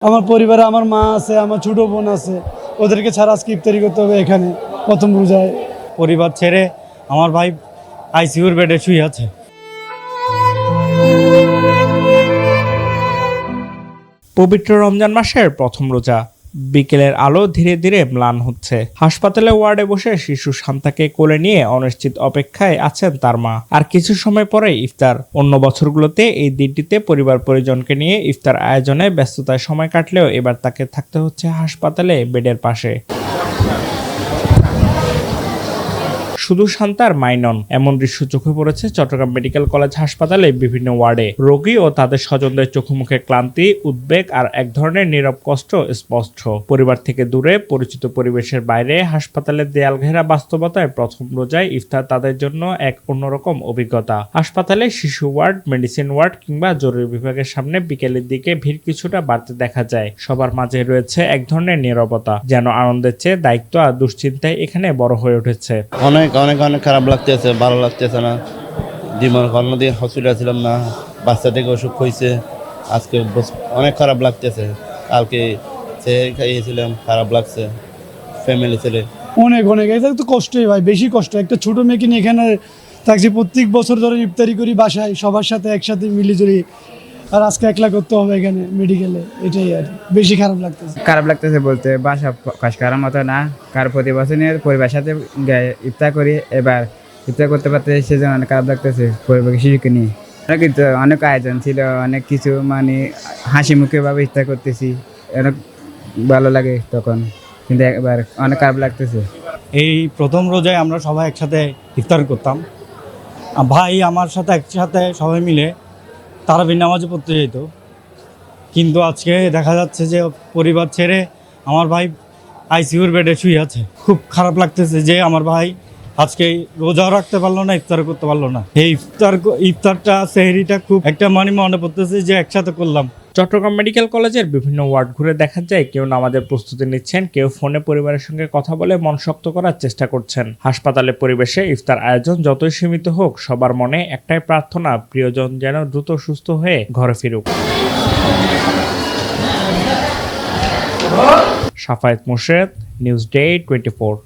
আমার পরিবারে আমার মা আছে, আমার ছোট বোন আছে, ওদেরকে ছাড়া আজকে ইফতারি করতে হবে এখানে প্রথম রোজায়। পরিবার ছেড়ে আমার ভাই আইসিইউর বেডে শুয়ে আছে। পবিত্র রমজান মাসের প্রথম রোজা, বিকেলের আলো ধীরে ধীরে ম্লান হচ্ছে। হাসপাতালে ওয়ার্ডে বসে শিশু শান্তাকে কোলে নিয়ে অনিশ্চিত অপেক্ষায় আছেন তার মা। আর কিছু সময় পরে ইফতার। অন্য বছরগুলোতে এই দিনটিতে পরিবার পরিজনকে নিয়ে ইফতার আয়োজনে ব্যস্ততায় সময় কাটলেও এবার তাকে থাকতে হচ্ছে হাসপাতালে বেডের পাশে। শুধু শান্তার মাই নন, এমন দৃশ্য চোখে পড়েছে চট্টগ্রাম মেডিকেল কলেজ হাসপাতালে বিভিন্ন ওয়ার্ডে। রোগী ও তাদের স্বজনদের চোখে মুখে ক্লান্তি, উদ্বেগ আর এক ধরনের নীরব কষ্ট স্পষ্ট। পরিবার থেকে দূরে, পরিচিত পরিবেশের বাইরে, হাসপাতালের দেয়াল ঘেরা বাস্তবতায় প্রথম রোজায় ইফতার তাদের জন্য এক অন্যরকম অভিজ্ঞতা। হাসপাতালে শিশু ওয়ার্ড, মেডিসিন ওয়ার্ড কিংবা জরুরি বিভাগের সামনে বিকেলের দিকে ভিড় কিছুটা বাড়তে দেখা যায়। সবার মাঝে রয়েছে এক ধরনের নীরবতা, যেন আনন্দের চেয়ে দায়িত্ব আর দুশ্চিন্তায় এখানে বড় হয়ে উঠেছে। অনেক খারাপ লাগতেছে, ভালো লাগতেছে না। অন্যদিন হসপিটাল ছিলাম না, বাচ্চা থেকে অসুখ হয়েছে, আজকে অনেক খারাপ লাগতেছে। কালকে খাইয়েছিলাম, খারাপ লাগছে। ফ্যামিলি ছেলে অনেক এটা তো কষ্টই ভাই, বেশি কষ্ট। একটা ছোট মেয়েকে নিয়ে এখানে থাকছি, প্রত্যেক বছর ধরে ইফতারি করি বাসায় সবার সাথে একসাথে মিলিজুলি, আর আজকে একলা করতে হবে এখানে মেডিকেলে। এটাই আর বেশি খারাপ লাগতেছে বলতে বাসা কাজ করার মতো না। কার প্রতি বছর নিয়ে পরিবারের সাথে ইফতার করি, এবার ইফতার করতে পারতে সেজন্য অনেক খারাপ লাগতেছে পরিবারকে শিশুকে নিয়ে। কিন্তু অনেক আয়োজন ছিল, অনেক কিছু, মানে হাসি মুখে ভাবে ইফতার করতেছি, অনেক ভালো লাগে তখন, কিন্তু এবার অনেক খারাপ লাগতেছে। এই প্রথম রোজায় আমরা সবাই একসাথে ইফতার করতাম। ভাই আমার সাথে একসাথে সবাই মিলে তারাবির নামাজে পড়তে যেত, কিন্তু আজকে দেখা যাচ্ছে যে পরিবার ছেড়ে আমার ভাই আইসিইউর বেডে শুয়ে আছে। খুব খারাপ লাগতেছে যে আমার ভাই আজকে রোজাও রাখতে পারলো না, ইফতার করতে পারলো না। এই ইফতারটা সেহরিটা খুব একটা মনে পড়তেছে যে একসাথে করলাম। চট্টগ্রাম মেডিকেল কলেজের বিভিন্ন ওয়ার্ড ঘুরে দেখা যায় কেউ নামাজের প্রস্তুতি নিচ্ছেন, কেউ ফোনে পরিবারের সঙ্গে কথা বলে মন শক্ত করার চেষ্টা করছেন। হাসপাতালের পরিবেশে ইফতার আয়োজন যতই সীমিত হোক, সবার মনে একটাই প্রার্থনা, প্রিয়জন যেন দ্রুত সুস্থ হয়ে ঘরে ফিরুক। Safayet Morshed, news day 24।